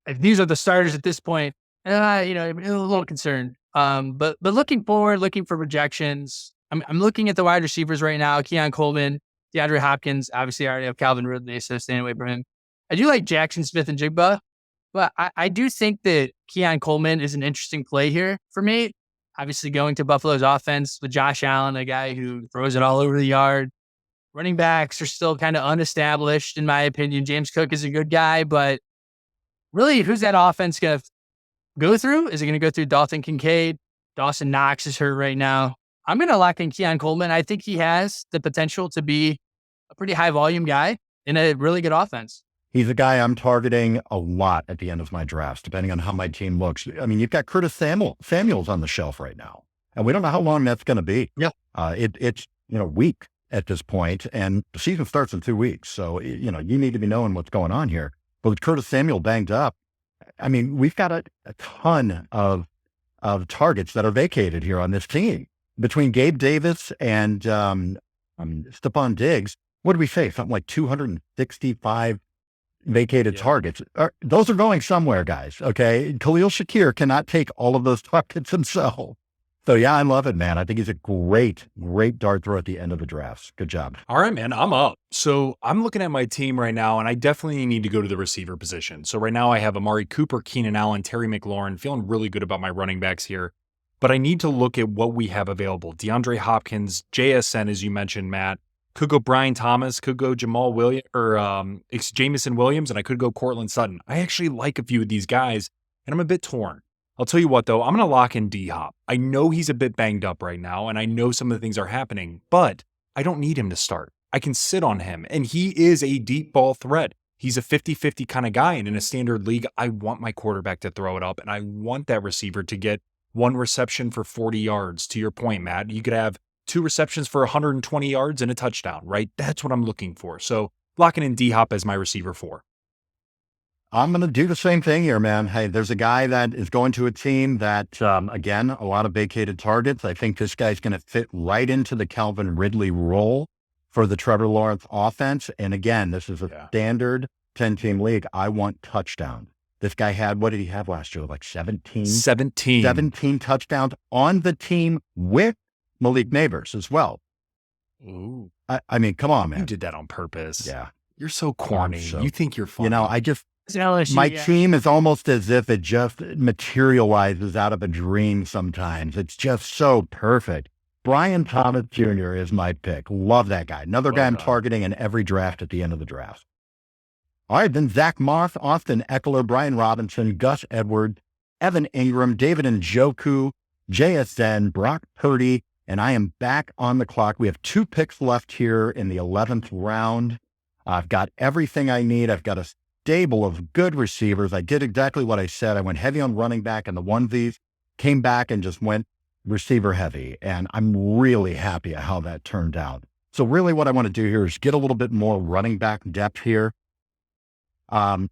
if these are the starters at this point, I'm a little concerned. But looking forward, looking for projections. I'm looking at the wide receivers right now. Keon Coleman, DeAndre Hopkins. Obviously, I already have Calvin Ridley, so staying away from him. I do like Jackson Smith and Jigba, but I do think that Keon Coleman is an interesting play here for me. Obviously, going to Buffalo's offense with Josh Allen, a guy who throws it all over the yard. Running backs are still kind of unestablished, in my opinion. James Cook is a good guy, but really, who's that offense going to go through? Is it going to go through Dalton Kincaid? Dawson Knox is hurt right now. I'm going to lock in Keon Coleman. I think he has the potential to be a pretty high volume guy in a really good offense. He's a guy I'm targeting a lot at the end of my drafts, depending on how my team looks. I mean, you've got Curtis Samuels on the shelf right now, and we don't know how long that's going to be. Yeah. It's week at this point, and the season starts in 2 weeks. So, you need to be knowing what's going on here. But with Curtis Samuel banged up, I mean, we've got a ton of targets that are vacated here on this team. Between Gabe Davis and Stephon Diggs, what do we say? Something like 265 vacated targets. Those are going somewhere, guys. Okay. Khalil Shakir cannot take all of those targets himself. So yeah, I love it, man. I think he's a great dart throw at the end of the drafts. Good job. All right, man, I'm up. So I'm looking at my team right now, and I definitely need to go to the receiver position. So right now I have Amari Cooper, Keenan Allen, Terry McLaurin, feeling really good about my running backs here. But I need to look at what we have available. DeAndre Hopkins, JSN, as you mentioned, Matt. Could go Brian Thomas, could go Jamal Williams, or Jamison Williams, and I could go Cortland Sutton. I actually like a few of these guys, and I'm a bit torn. I'll tell you what, though, I'm going to lock in D-Hop. I know he's a bit banged up right now, and I know some of the things are happening, but I don't need him to start. I can sit on him, and he is a deep ball threat. He's a 50-50 kind of guy, and in a standard league, I want my quarterback to throw it up, and I want that receiver to get one reception for 40 yards. To your point, Matt, you could have 2 receptions for 120 yards and a touchdown, right? That's what I'm looking for. So locking in D-Hop as my receiver 4. I'm going to do the same thing here, man. Hey, there's a guy that is going to a team that, again, a lot of vacated targets. I think this guy's going to fit right into the Calvin Ridley role for the Trevor Lawrence offense. And again, this is a standard 10-team league. I want touchdowns. This guy had, what did he have last year? Like 17 touchdowns on the team with Malik Nabers as well. Ooh. I mean, come on, man. You did that on purpose. Yeah. You're so corny. You think you're funny. My team is almost as if it just materializes out of a dream sometimes. It's just so perfect. Brian Thomas Jr. is my pick. Love that guy. Another guy I'm targeting in every draft at the end of the draft. All right, then Zach Moss, Austin Eckler, Brian Robinson, Gus Edwards, Evan Ingram, David Njoku, JSN, Brock Purdy, and I am back on the clock. We have 2 picks left here in the 11th round. I've got everything I need. I've got a stable of good receivers. I did exactly what I said. I went heavy on running back in the onesies, came back and just went receiver heavy. And I'm really happy at how that turned out. So really what I want to do here is get a little bit more running back depth here. And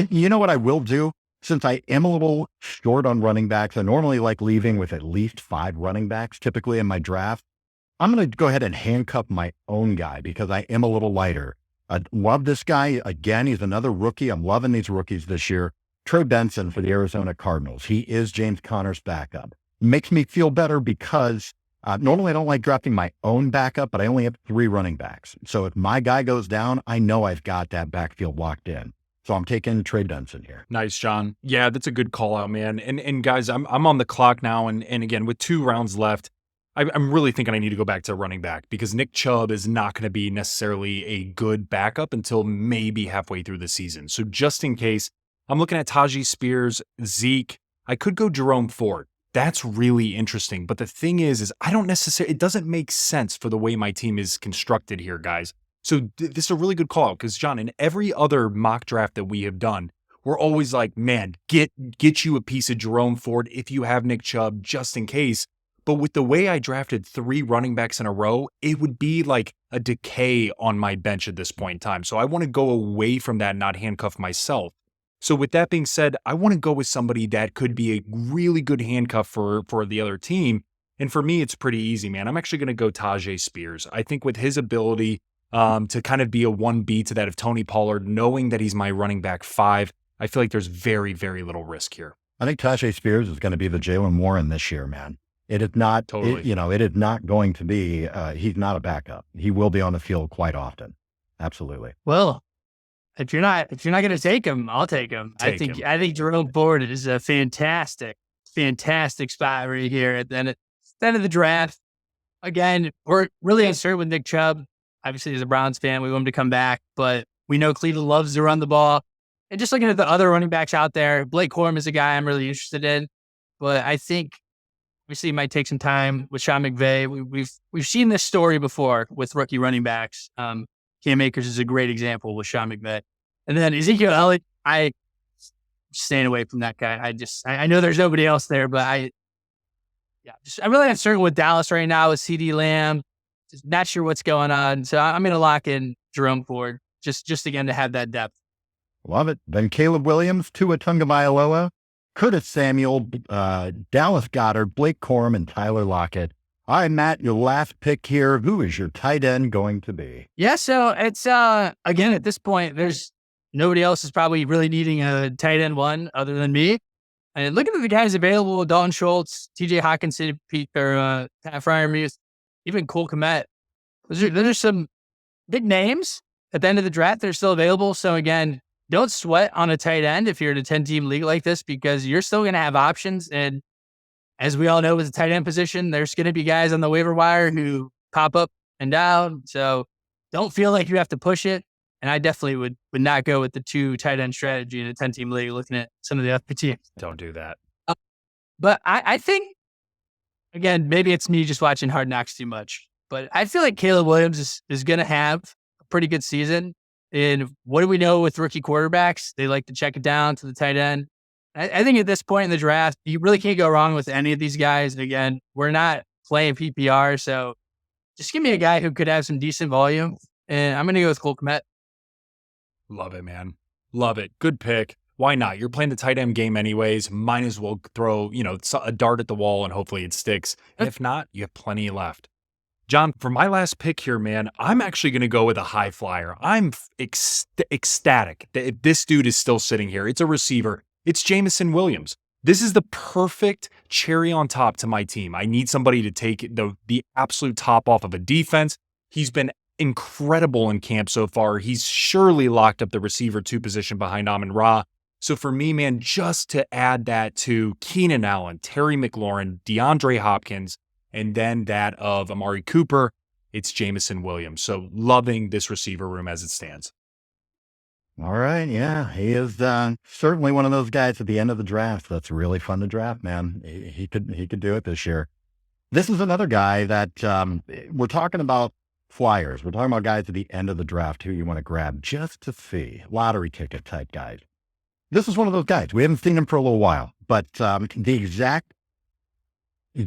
you know what I will do? Since I am a little short on running backs, I normally like leaving with at least 5 running backs typically in my draft. I'm going to go ahead and handcuff my own guy because I am a little lighter. I love this guy. Again, he's another rookie. I'm loving these rookies this year. Trey Benson for the Arizona Cardinals. He is James Conner's backup. Makes me feel better because normally I don't like drafting my own backup, but I only have 3 running backs. So if my guy goes down, I know I've got that backfield locked in. So I'm taking Trey Benson here. Nice, John. Yeah, that's a good call out, man. And guys, I'm on the clock now. And again, with 2 rounds left, I'm really thinking I need to go back to running back because Nick Chubb is not going to be necessarily a good backup until maybe halfway through the season. So just in case, I'm looking at Tajee Spears, Zeke. I could go Jerome Ford. That's really interesting. But the thing is I don't necessarily, it doesn't make sense for the way my team is constructed here, guys. So this is a really good call because, John, in every other mock draft that we have done, we're always like, man, get you a piece of Jerome Ford if you have Nick Chubb just in case. But with the way I drafted 3 running backs in a row, it would be like a decay on my bench at this point in time. So I want to go away from that and not handcuff myself. So with that being said, I want to go with somebody that could be a really good handcuff for the other team. And for me, it's pretty easy, man. I'm actually going to go Tajay Spears. I think with his ability to kind of be a 1B to that of Tony Pollard, knowing that he's my running back 5, I feel like there's very, very little risk here. I think Tajay Spears is going to be the Jalen Warren this year, man. It is not, Totally. it is not going to be, he's not a backup. He will be on the field quite often. Absolutely. Well, if you're not going to take him, I'll take him. I think Jerome Ford is a fantastic spot right here at the end of the draft. Again, we're really uncertain with Nick Chubb. Obviously, as a Browns fan, we want him to come back, but we know Cleveland loves to run the ball. And just looking at the other running backs out there, Blake Corum is a guy I'm really interested in, but I think obviously it might take some time with Sean McVay. We've seen this story before with rookie running backs. Cam Akers is a great example with Sean McVay. And then Ezekiel Elliott, I'm staying away from that guy. I know there's nobody else there, but I'm really uncertain with Dallas right now with CeeDee Lamb. Just not sure what's going on. So I'm going to lock in Jerome Ford just again to have that depth. Love it. Then Caleb Williams, Tua Tagovailoa, Curtis Samuel, Dallas Goedert, Blake Corum, and Tyler Lockett. All right, Matt, your last pick here. Who is your tight end going to be? Yeah, so it's, again, at this point, there's nobody else is probably really needing a tight end one other than me. And looking at the guys available, Dalton Schultz, TJ Hawkinson, Pat Freiermuth, even Cole Kmet. Those are some big names at the end of the draft. They're still available. So again, don't sweat on a tight end if you're in a 10-team league like this, because you're still going to have options. And as we all know, with the tight end position, there's going to be guys on the waiver wire who pop up and down. So don't feel like you have to push it. And I definitely would not go with the 2 tight end strategy in a 10-team league looking at some of the other teams. Don't do that. But I think, again, maybe it's me just watching Hard Knocks too much, but I feel like Caleb Williams is going to have a pretty good season. And what do we know with rookie quarterbacks? They like to check it down to the tight end. I think at this point in the draft, you really can't go wrong with any of these guys. And again, we're not playing PPR, so just give me a guy who could have some decent volume. And I'm going to go with Cole Kmet. Love it, man. Love it. Good pick. Why not? You're playing the tight end game anyways. Might as well throw, a dart at the wall and hopefully it sticks. And if not, you have plenty left. John, for my last pick here, man, I'm actually going to go with a high flyer. I'm ecstatic that this dude is still sitting here. It's a receiver. It's Jameson Williams. This is the perfect cherry on top to my team. I need somebody to take the absolute top off of a defense. He's been incredible in camp so far. He's surely locked up the receiver 2 position behind Amon-Ra. So for me, man, just to add that to Keenan Allen, Terry McLaurin, DeAndre Hopkins, and then that of Amari Cooper, it's Jameson Williams. So loving this receiver room as it stands. All right. Yeah, he is certainly one of those guys at the end of the draft that's really fun to draft, man. He could do it this year. This is another guy that we're talking about flyers. We're talking about guys at the end of the draft who you want to grab just to see, lottery ticket type guys. This is one of those guys. We haven't seen him for a little while, but the exact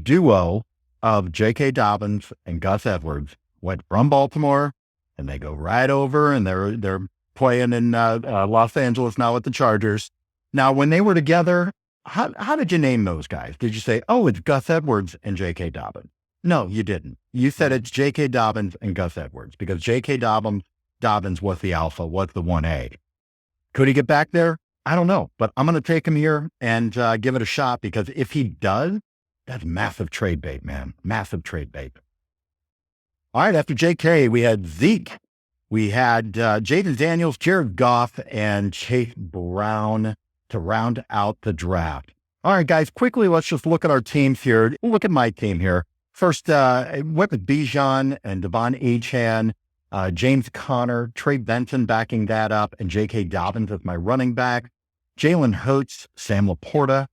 duo of J.K. Dobbins and Gus Edwards went from Baltimore, and they go right over, and they're playing in Los Angeles now with the Chargers. Now, when they were together, how did you name those guys? Did you say, oh, it's Gus Edwards and J.K. Dobbins? No, you didn't. You said it's J.K. Dobbins and Gus Edwards because J.K. Dobbins was the alpha, was the 1A. Could he get back there? I don't know, but I'm going to take him here and give it a shot, because if he does, that's massive trade bait, man. Massive trade bait. All right, after J.K., we had Zeke. We had Jaden Daniels, Jared Goff, and Chase Brown to round out the draft. All right, guys, quickly, let's just look at our teams here. Look at my team here. First, I went with Bijan and Devon Achane, James Conner, Trey Benson backing that up, and J.K. Dobbins as my running back. Jalen Hurts, Sam Laporta,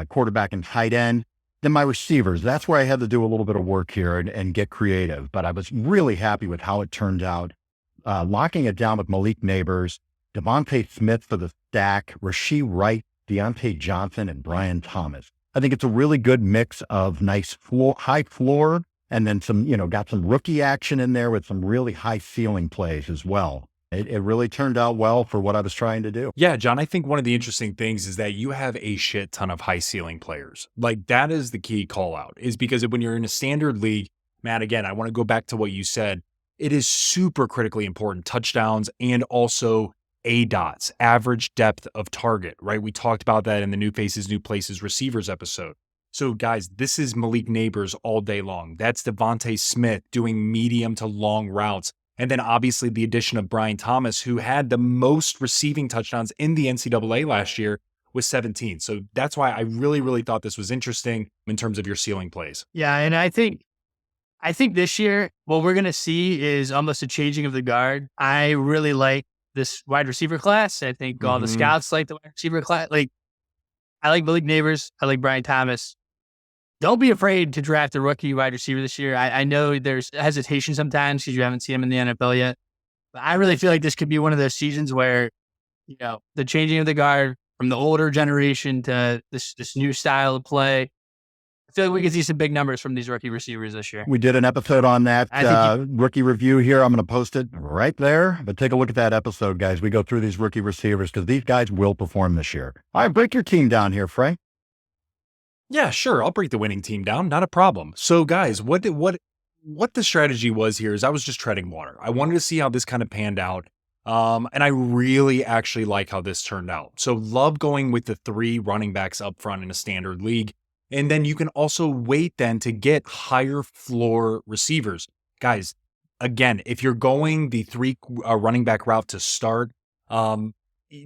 quarterback and tight end. Then my receivers, that's where I had to do a little bit of work here and get creative, but I was really happy with how it turned out. Locking it down with Malik Nabers, Devontae Smith for the stack, Rashee Wright, Deontay Johnson, and Brian Thomas. I think it's a really good mix of nice high floor, and then some, got some rookie action in there with some really high ceiling plays as well. It really turned out well for what I was trying to do. Yeah, John, I think one of the interesting things is that you have a shit ton of high ceiling players. Like, that is the key call out, is because when you're in a standard league, Matt, again, I want to go back to what you said. It is super critically important, touchdowns and also ADOTs, average depth of target, right? We talked about that in the New Faces, New Places receivers episode. So guys, this is Malik Nabers all day long. That's Devontae Smith doing medium to long routes. And then obviously the addition of Brian Thomas, who had the most receiving touchdowns in the NCAA last year with 17. So that's why I really, really thought this was interesting in terms of your ceiling plays. Yeah, and I think this year what we're gonna see is almost a changing of the guard. I really like this wide receiver class. I think all the scouts like the wide receiver class. Like, I like Malik Nabers. I like Brian Thomas. Don't be afraid to draft a rookie wide receiver this year. I know there's hesitation sometimes because you haven't seen him in the NFL yet. But I really feel like this could be one of those seasons where, the changing of the guard from the older generation to this new style of play. I feel like we could see some big numbers from these rookie receivers this year. We did an episode on that rookie review here. I'm going to post it right there. But take a look at that episode, guys. We go through these rookie receivers because these guys will perform this year. All right, break your team down here, Frank. Yeah, sure. I'll break the winning team down. Not a problem. So guys, what the strategy was here is I was just treading water. I wanted to see how this kind of panned out. And I really actually like how this turned out. So love going with the 3 running backs up front in a standard league. And then you can also wait then to get higher floor receivers. Guys, again, if you're going the 3 running back route to start,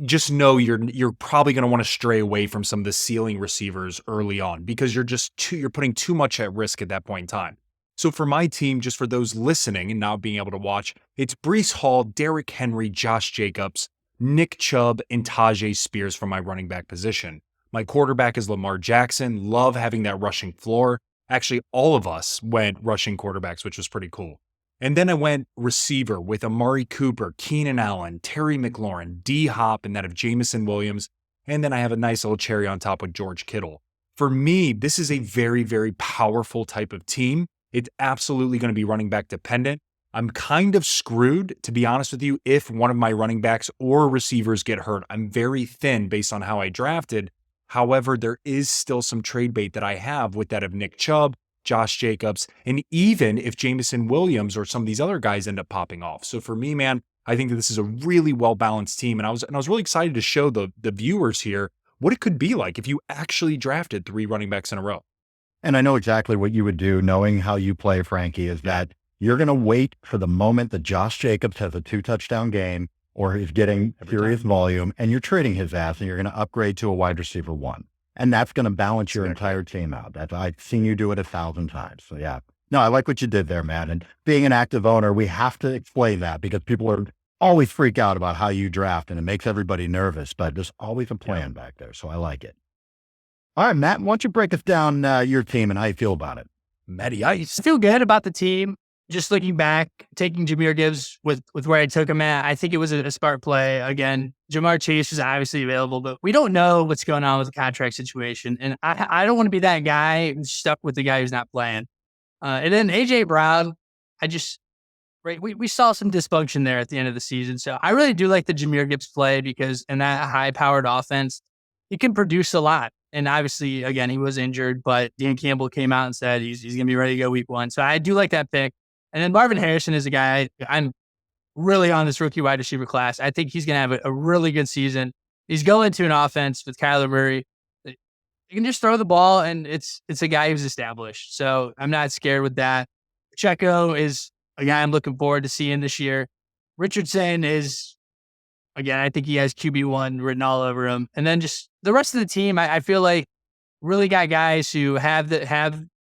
just know you're probably going to want to stray away from some of the ceiling receivers early on because you're putting too much at risk at that point in time. So for my team, just for those listening and not being able to watch, it's Breece Hall, Derrick Henry, Josh Jacobs, Nick Chubb, and Tajay Spears for my running back position. My quarterback is Lamar Jackson. Love having that rushing floor. Actually, all of us went rushing quarterbacks, which was pretty cool. And then I went receiver with Amari Cooper, Keenan Allen, Terry McLaurin, D-Hop, and that of Jamison Williams. And then I have a nice little cherry on top with George Kittle. For me, this is a very, very powerful type of team. It's absolutely going to be running back dependent. I'm kind of screwed, to be honest with you, if one of my running backs or receivers get hurt. I'm very thin based on how I drafted. However, there is still some trade bait that I have with that of Nick Chubb, Josh Jacobs, and even if Jamison Williams or some of these other guys end up popping off. So for me, man, I think that this is a really well-balanced team. And I was really excited to show the viewers here what it could be like if you actually drafted 3 running backs in a row. And I know exactly what you would do, knowing how you play, Frankie, is that you're going to wait for the moment that Josh Jacobs has a 2-touchdown game or is getting serious volume, and you're trading his ass, and you're going to upgrade to a wide receiver 1. And that's going to balance your entire team out. I've seen you do it 1,000 times. So yeah, no, I like what you did there, man. And being an active owner, we have to explain that because people always freak out about how you draft, and it makes everybody nervous, but there's always a plan back there. So I like it. All right, Matt, why don't you break us down your team and how you feel about it? Matty Ice. I feel good about the team. Just looking back, taking Jamyr Gibbs with where I took him at, I think it was a smart play. Again, Jamar Chase is obviously available, but we don't know what's going on with the contract situation. And I don't want to be that guy stuck with the guy who's not playing. And then A.J. Brown, we saw some dysfunction there at the end of the season. So I really do like the Jamyr Gibbs play because in that high-powered offense, he can produce a lot. And obviously, again, he was injured, but Dan Campbell came out and said he's going to be ready to go week 1. So I do like that pick. And then Marvin Harrison is a guy I'm really on this rookie wide receiver class. I think he's going to have a really good season. He's going to an offense with Kyler Murray. You can just throw the ball, and it's a guy who's established. So I'm not scared with that. Pacheco is a guy I'm looking forward to seeing this year. Richardson is, again, I think he has QB1 written all over him. And then just the rest of the team, I feel like really got guys who have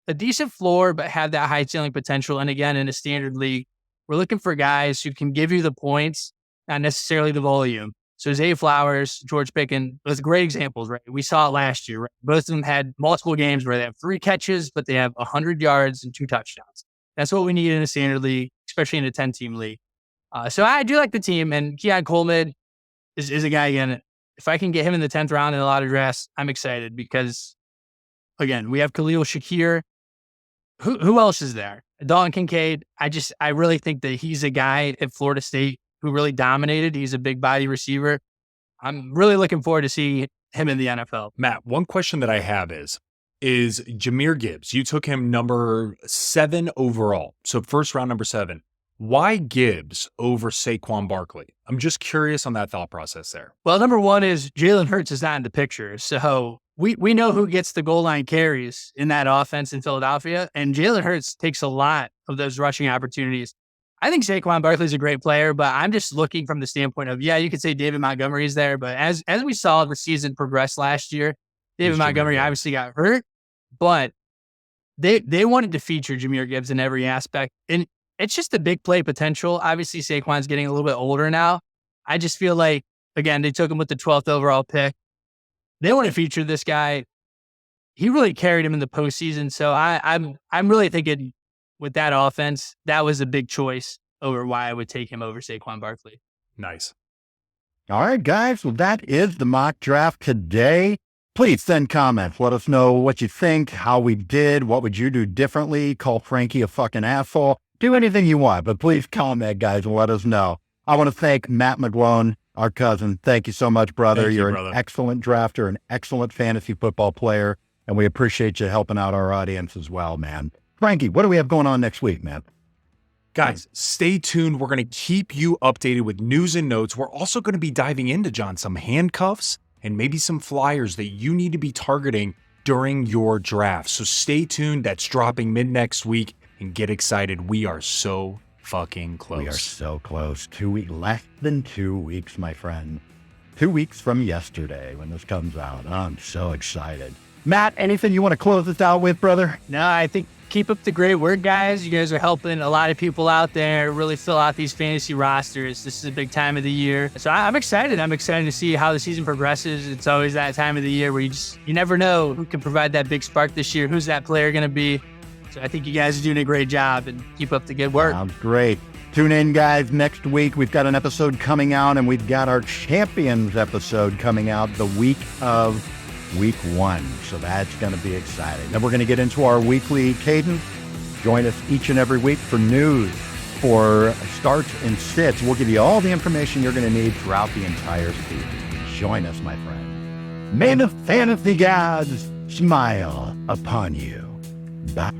a decent floor, but have that high ceiling potential. And again, in a standard league, we're looking for guys who can give you the points, not necessarily the volume. So Zay Flowers, George Pickens, those great examples, right? We saw it last year, right? Both of them had multiple games where they have 3 catches, but they have 100 yards and 2 touchdowns. That's what we need in a standard league, especially in a 10-team league. So I do like the team, and Keon Coleman is a guy, again, if I can get him in the 10th round in a lot of drafts, I'm excited because again, we have Khalil Shakir. Who else is there? Dalton Kincaid. I really think that he's a guy at Florida State who really dominated. He's a big body receiver. I'm really looking forward to see him in the NFL. Matt, one question that I have is Jamyr Gibbs, you took him number 7 overall. So first round, number 7. Why Gibbs over Saquon Barkley? I'm just curious on that thought process there. Well, number one is Jalen Hurts is not in the picture. So we know who gets the goal line carries in that offense in Philadelphia. And Jalen Hurts takes a lot of those rushing opportunities. I think Saquon Barkley is a great player, but I'm just looking from the standpoint of, you could say David Montgomery's there. But as we saw the season progress last year, David Montgomery obviously got hurt, but they wanted to feature Jamyr Gibbs in every aspect. And it's just a big play potential. Obviously, Saquon's getting a little bit older now. I just feel like, again, they took him with the 12th overall pick. They want to feature this guy. He really carried him in the postseason. So I'm really thinking with that offense, that was a big choice over why I would take him over Saquon Barkley. Nice. All right, guys. Well, that is the mock draft today. Please send comments. Let us know what you think, how we did, what would you do differently, call Frankie a fucking asshole. Do anything you want, but please comment, guys, and let us know. I want to thank Matt McGlone, our cousin. Thank you so much, brother. You're an excellent drafter, an excellent fantasy football player, and we appreciate you helping out our audience as well, man. Frankie, what do we have going on next week, man? Guys, stay tuned. We're going to keep you updated with news and notes. We're also going to be diving into, John, some handcuffs and maybe some flyers that you need to be targeting during your draft. So stay tuned. That's dropping mid next week. And get excited. We are so fucking close. We are so close. 2 weeks, less than 2 weeks, my friend. 2 weeks from yesterday when this comes out. I'm so excited. Matt, anything you want to close this out with, brother? No, I think keep up the great work, guys. You guys are helping a lot of people out there really fill out these fantasy rosters. This is a big time of the year. So I'm excited. I'm excited to see how the season progresses. It's always that time of the year where you never know who can provide that big spark this year. Who's that player going to be? So I think you guys are doing a great job and keep up the good work. Sounds great. Tune in, guys. Next week, we've got an episode coming out, and we've got our Champions episode coming out the week of week 1. So that's going to be exciting. Then we're going to get into our weekly cadence. Join us each and every week for news, for starts and sits. We'll give you all the information you're going to need throughout the entire season. Join us, my friend. May the fantasy gods smile upon you. Bye.